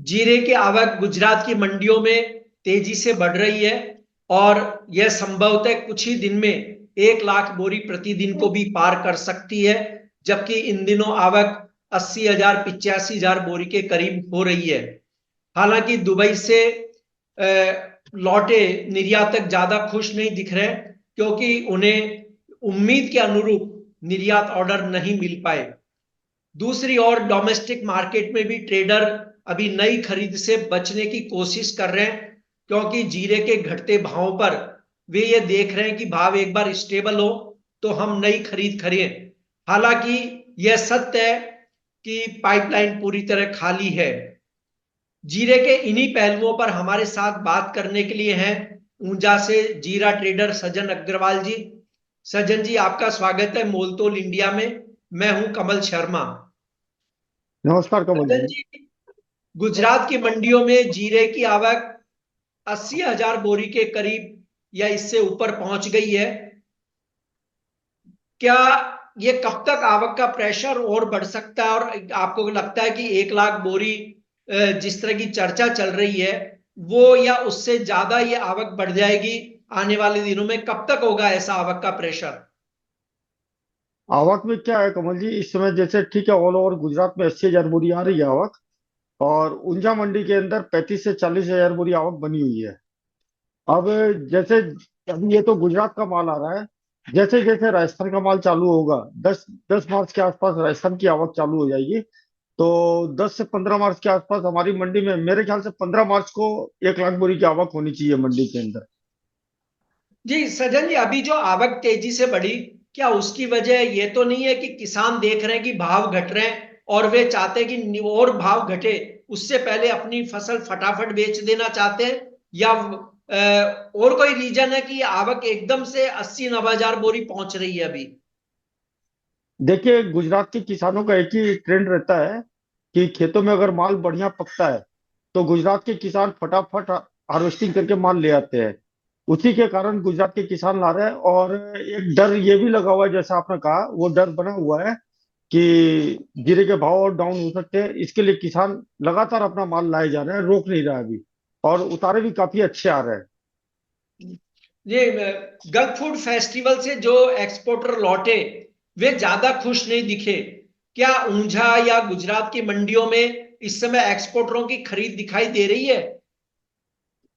जीरे की आवक गुजरात की मंडियों में तेजी से बढ़ रही है और यह संभवतः कुछ ही दिन में 1 लाख बोरी प्रतिदिन को भी पार कर सकती है, जबकि इन दिनों आवक 80,000 85,000 बोरी के करीब हो रही है। हालांकि दुबई से लौटे निर्यातक ज्यादा खुश नहीं दिख रहे, क्योंकि उन्हें उम्मीद के अनुरूप निर्यात ऑर्डर नहीं मिल पाए। दूसरी ओर डोमेस्टिक मार्केट में भी ट्रेडर अभी नई खरीद से बचने की कोशिश कर रहे हैं, क्योंकि जीरे के घटते भावों पर वे ये देख रहे हैं कि भाव एक बार स्टेबल हो तो हम नई खरीद करें। हालांकि यह सत्य है कि पाइपलाइन पूरी तरह खाली है। जीरे के इन्हीं पहलुओं पर हमारे साथ बात करने के लिए हैं ऊंझा से जीरा ट्रेडर सज्जन अग्रवाल जी। सज्जन जी, आपका स्वागत है मोलतोल इंडिया में। मैं हूं कमल शर्मा। नमस्कार कमल सज्जन जी। जी, गुजरात की मंडियों में जीरे की आवक 80,000 बोरी के करीब या इससे ऊपर पहुंच गई है। क्या ये कब तक आवक का प्रेशर और बढ़ सकता है, और आपको लगता है कि 1 लाख बोरी जिस तरह की चर्चा चल रही है वो या उससे ज्यादा ये आवक बढ़ जाएगी आने वाले दिनों में? कब तक होगा ऐसा आवक का प्रेशर? आवक में क्या है कमल जी, इस समय जैसे ठीक है, ऑल ओवर गुजरात में 80,000 बोरी आ रही है आवक। और ऊंझा मंडी के अंदर 35 से 40,000 बोरी आवक बनी हुई है। अब जैसे अभी ये तो गुजरात का माल आ रहा है। जैसे जैसे राजस्थान का माल चालू होगा, 10 मार्च के आसपास राजस्थान की आवक चालू हो जाएगी। तो 10 से 15 मार्च के आसपास हमारी मंडी में, मेरे ख्याल से 15 मार्च को 1 लाख बोरी की आवक होनी चाहिए मंडी के अंदर। जी सज्जन जी, अभी जो आवक तेजी से बढ़ी, क्या उसकी वजह ये तो नहीं है कि किसान देख रहे हैं कि भाव घट रहे हैं और वे चाहते हैं कि और भाव घटे, उससे पहले अपनी फसल फटाफट बेच देना चाहते हैं? या और कोई रीजन है कि आवक एकदम से 80 90 हजार बोरी पहुंच रही है अभी? देखिए, गुजरात के किसानों का एक ही ट्रेंड रहता है कि खेतों में अगर माल बढ़िया पकता है तो गुजरात के किसान फटाफट हार्वेस्टिंग करके माल ले आते हैं। उसी के कारण गुजरात के किसान ला रहे हैं। और एक डर ये भी लगा हुआ है, जैसा आपने कहा, वो डर बना हुआ है कि जीरे के भाव और डाउन हो सकते हैं। इसके लिए किसान लगातार अपना माल लाए जा रहे हैं, रोक नहीं रहा है अभी। और उतारे भी काफी अच्छे आ रहे हैं। ये गल्फ फूड फेस्टिवल से जो एक्सपोर्टर लौटे वे ज्यादा खुश नहीं दिखे। क्या ऊंझा या गुजरात की मंडियों में इस समय एक्सपोर्टरों की खरीद दिखाई दे रही है?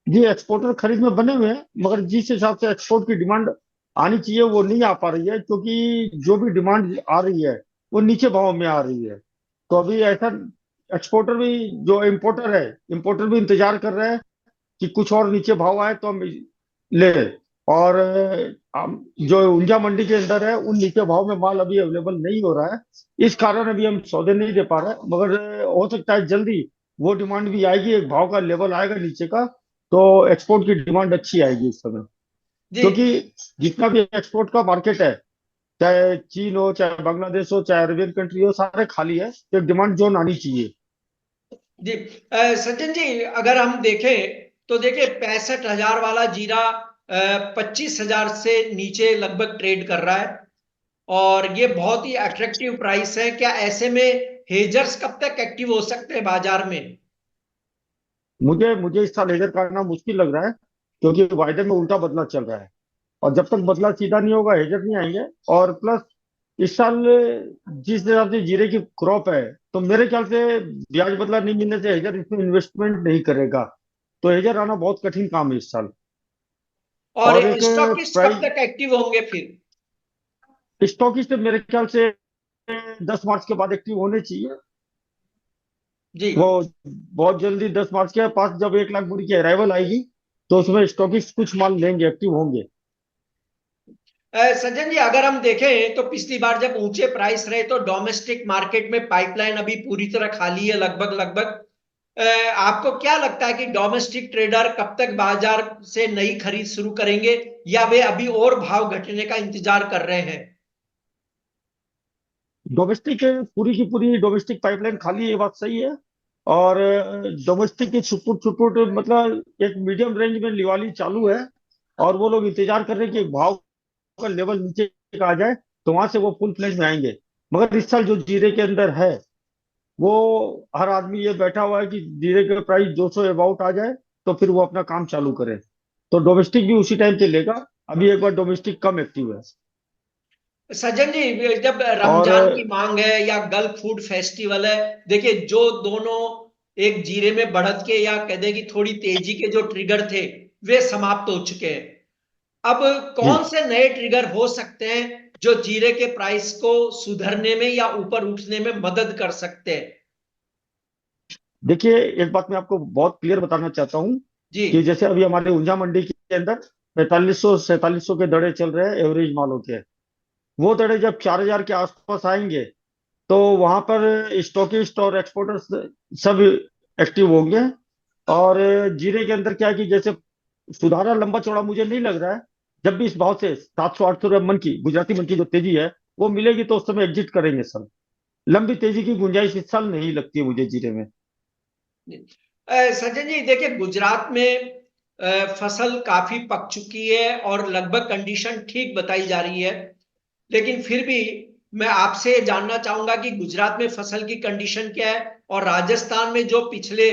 जी, एक्सपोर्टर खरीद में बने हुए हैं, मगर जिस हिसाब से एक्सपोर्ट की डिमांड आनी चाहिए वो नहीं आ पा रही है, क्योंकि जो भी डिमांड आ रही है वो नीचे भाव में आ रही है। तो अभी ऐसा एक्सपोर्टर भी, जो इम्पोर्टर है, इम्पोर्टर भी इंतजार कर रहे हैं कि कुछ और नीचे भाव आए तो हम ले। और जो ऊंझा मंडी के अंदर है, उन नीचे भाव में माल अभी अवेलेबल नहीं हो रहा है। इस कारण अभी हम सौदे नहीं दे पा रहे, मगर हो सकता है जल्दी वो डिमांड भी आएगी, एक भाव का लेवल आएगा नीचे का। तो एक्सपोर्ट की डिमांड अच्छी आएगी इस समय। जी क्योंकि जितना भी एक्सपोर्ट का मार्केट है, चाहे चीन हो, चाहे बांग्लादेश हो, चाहे अरबियन कंट्री हो, सारे खाली है। तो एक डिमांड जोन आनी चाहिए। जी। सचिन जी, अगर हम देखें तो देखिए 65,000 वाला जीरा 25,000 से नीचे लगभग ट्रेड कर रहा है और ये बहुत ही अट्रैक्टिव प्राइस है। क्या ऐसे में हेजर्स कब तक एक्टिव हो सकते हैं बाजार में? मुझे मुझे इस साल हेजर करना मुश्किल लग रहा है, क्योंकि वायदे में उल्टा बदला चल रहा है। और जब तक बदला सीधा नहीं होगा, हेजर नहीं आएंगे। और प्लस इस साल जिस हिसाब से जीरे की क्रॉप है, तो मेरे ख्याल से ब्याज बदला नहीं मिलने से हेजर इसमें इन्वेस्टमेंट नहीं करेगा। तो हेजर आना बहुत कठिन काम है इस साल। और और एक स्टॉकिस्ट कब प्राइस, तक एक्टिव होंगे फिर? स्टॉकिस्ट मेरे ख्याल से 10 मार्च के बाद एक्टिव होने चाहिए। जी। वो बहुत जल्दी 10 मार्च के पास जब 1 लाख बोरी की अराइवल आएगी, तो उसमें स्टॉकिस्ट कुछ माल लेंगे, एक्टिव होंगे। सज्जन जी, अगर हम देखें तो पिछली बार जब ऊंचे प्राइस रहे तो डोमेस्टिक मार्केट में पाइपलाइन अभी पूरी तरह खाली है, लगभग लगभग। आपको क्या लगता है कि डोमेस्टिक ट्रेडर कब तक बाजार से नई खरीद शुरू करेंगे, या वे अभी और भाव घटने का इंतजार कर रहे हैं? डोमेस्टिक पूरी की पूरी डोमेस्टिक पाइपलाइन खाली है, ये बात सही है। और डोमेस्टिक की छुटपुट छुटपुट, मतलब एक मीडियम रेंज में लिवाली चालू है। और वो लोग इंतजार कर रहे हैं कि भाव का लेवल नीचे का आ जाए, तो वहां से वो फुल फ्लेज में आएंगे। मगर इस साल जो जीरे के अंदर है, वो हर आदमी ये बैठा हुआ है कि जीरे का प्राइस 200 अबाउट आ जाए तो फिर वो अपना काम चालू करे। तो डोमेस्टिक भी उसी टाइम पे लेगा। अभी एक बार डोमेस्टिक कम एक्टिव है। सज्जन जी, जब और रमजान की मांग है या गल्फ फूड फेस्टिवल है, देखिए जो दोनों एक जीरे में बढ़त के या कह दे कि थोड़ी तेजी के जो ट्रिगर थे वे समाप्त हो चुके हैं। अब जी कौन से नए ट्रिगर हो सकते हैं जो जीरे के प्राइस को सुधरने में या ऊपर उठने में मदद कर सकते हैं? देखिए, एक बात मैं आपको बहुत क्लियर बताना चाहता हूँ जी। कि जैसे अभी हमारे ऊंझा मंडी के अंदर 4500 4700 के दड़े चल रहे हैं एवरेज मालों के। वो दड़े जब 4000 के आसपास आएंगे तो वहां पर स्टॉकिस्ट और एक्सपोर्टर्स सब एक्टिव होंगे। और जीरे के अंदर क्या है कि जैसे सुधारा लंबा चौड़ा मुझे नहीं लग रहा है। जब भी इस भाव से 700 800 रुपये मन की गुजराती मन की जो तेजी है वो मिलेगी तो उस समय एग्जिट करेंगे सब। लंबी तेजी की गुंजाइश इस साल नहीं लगती है मुझे जीरे में। सज्जन जी, देखिए गुजरात में फसल काफी पक चुकी है और लगभग कंडीशन ठीक बताई जा रही है। लेकिन फिर भी मैं आपसे जानना चाहूंगा कि गुजरात में फसल की कंडीशन क्या है, और राजस्थान में जो पिछले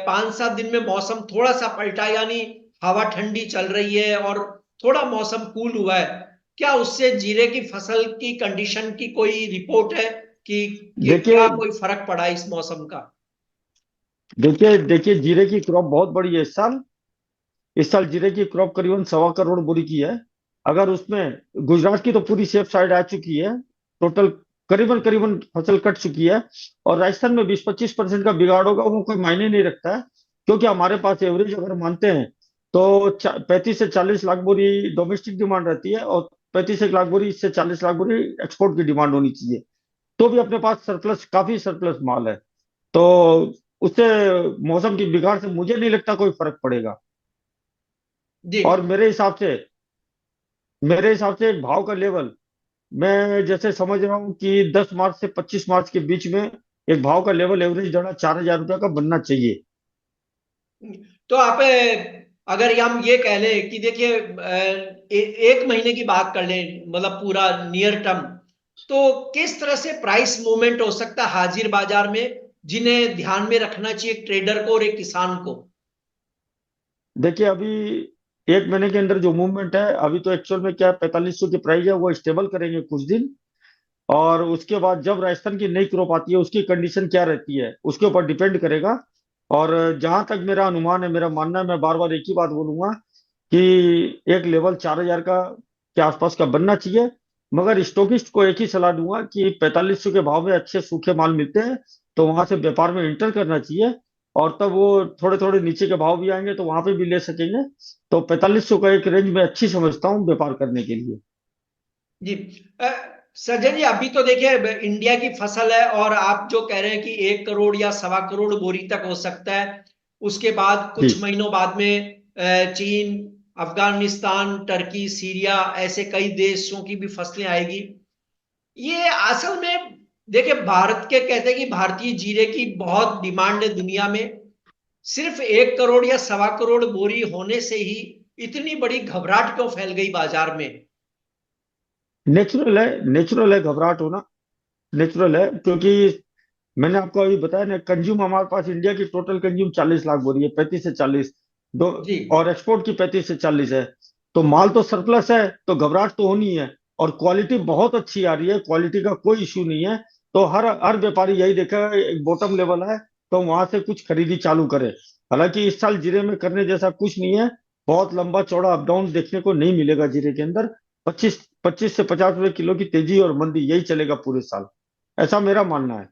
5-7 दिन में मौसम थोड़ा सा पलटा, यानी हवा ठंडी चल रही है और थोड़ा मौसम कूल हुआ है, क्या उससे जीरे की फसल की कंडीशन की कोई रिपोर्ट है कि क्या देखिए कोई फर्क पड़ा है इस मौसम का? देखिए देखिए जीरे की क्रॉप बहुत बड़ी है इस साल। इस साल जीरे की क्रॉप करीबन 1.25 करोड़ बोरी की है। अगर उसमें गुजरात की तो पूरी सेफ साइड आ चुकी है। टोटल करीबन करीबन फसल कट चुकी है। और राजस्थान में 20-25% का बिगाड़ होगा वो कोई मायने नहीं रखता है। क्योंकि हमारे पास एवरेज अगर मानते हैं तो 35 से 40 लाख बोरी डोमेस्टिक डिमांड रहती है और 35 1 लाख बोरी से 40 लाख बोरी एक्सपोर्ट की डिमांड होनी चाहिए। तो भी अपने पास सरप्लस, काफी सरप्लस माल है। तो उससे मौसम की बिगाड़ से मुझे नहीं लगता कोई फर्क पड़ेगा। जी। और मेरे हिसाब से भाव का लेवल, मैं जैसे समझ रहा हूँ कि 10 मार्च से 25 मार्च के बीच में एक भाव का लेवल एवरेज दड़ा 4000 रुपये का बनना चाहिए। तो आप अगर हम ये कह लें कि देखिए एक महीने की बात कर लें, मतलब पूरा नियर टर्म, तो किस तरह से प्राइस मूवमेंट हो सकता है हाजिर बाजार में, जिन्हें ध्यान में रखना चाहिए ट्रेडर को और एक किसान को? देखिए, अभी एक महीने के अंदर जो मूवमेंट है, अभी तो एक्चुअल में क्या 4500 की प्राइस है, वो स्टेबल करेंगे कुछ दिन। और उसके बाद जब राजस्थान की नई क्रॉप आती है उसकी कंडीशन क्या रहती है उसके ऊपर डिपेंड करेगा। और जहां तक मेरा अनुमान है, मेरा मानना है, मैं बार बार एक ही बात बोलूंगा कि एक लेवल 4000 का के आसपास का बनना चाहिए। मगर स्टोकिस्ट को एक ही सलाह दूंगा कि 4500 के भाव में अच्छे सूखे माल मिलते हैं तो वहां से व्यापार में इंटर करना चाहिए। और तब वो थोड़े थोड़े नीचे के भाव भी आएंगे तो वहां पे भी ले सकेंगे। तो 4500 का एक रेंज में अच्छी समझता हूँ व्यापार करने के लिए। जी। अ, सज्जन जी, अभी तो देखिए इंडिया की फसल है और आप जो कह रहे हैं कि 1 करोड़ या 1.25 करोड़ बोरी तक हो सकता है। उसके बाद कुछ जी महीनों बाद में चीन, अफगानिस्तान, टर्की, सीरिया, ऐसे कई देशों की भी फसलें आएगी। ये असल में देखिए, भारत के कहते हैं कि भारतीय जीरे की बहुत डिमांड है दुनिया में। सिर्फ 1 करोड़ या 1.25 करोड़ बोरी होने से ही इतनी बड़ी घबराहट क्यों फैल गई बाजार में? नेचुरल है घबराहट होना। नेचुरल है क्योंकि मैंने आपको अभी बताया ना, कंज्यूम हमारे पास इंडिया की टोटल कंज्यूम 40 लाख बोरी है, 35 से 40 दो। जी। और एक्सपोर्ट की 35 से 40 है। तो माल तो सरप्लस है तो घबराहट तो होनी है। और क्वालिटी बहुत अच्छी आ रही है, क्वालिटी का कोई इश्यू नहीं है। तो हर हर व्यापारी यही देखेगा एक बॉटम लेवल है तो वहां से कुछ खरीदी चालू करे। हालांकि इस साल जीरे में करने जैसा कुछ नहीं है। बहुत लंबा चौड़ा अप डाउन देखने को नहीं मिलेगा जीरे के अंदर। 25 25 से 50 रुपए किलो की तेजी और मंदी यही चलेगा पूरे साल। ऐसा मेरा मानना है।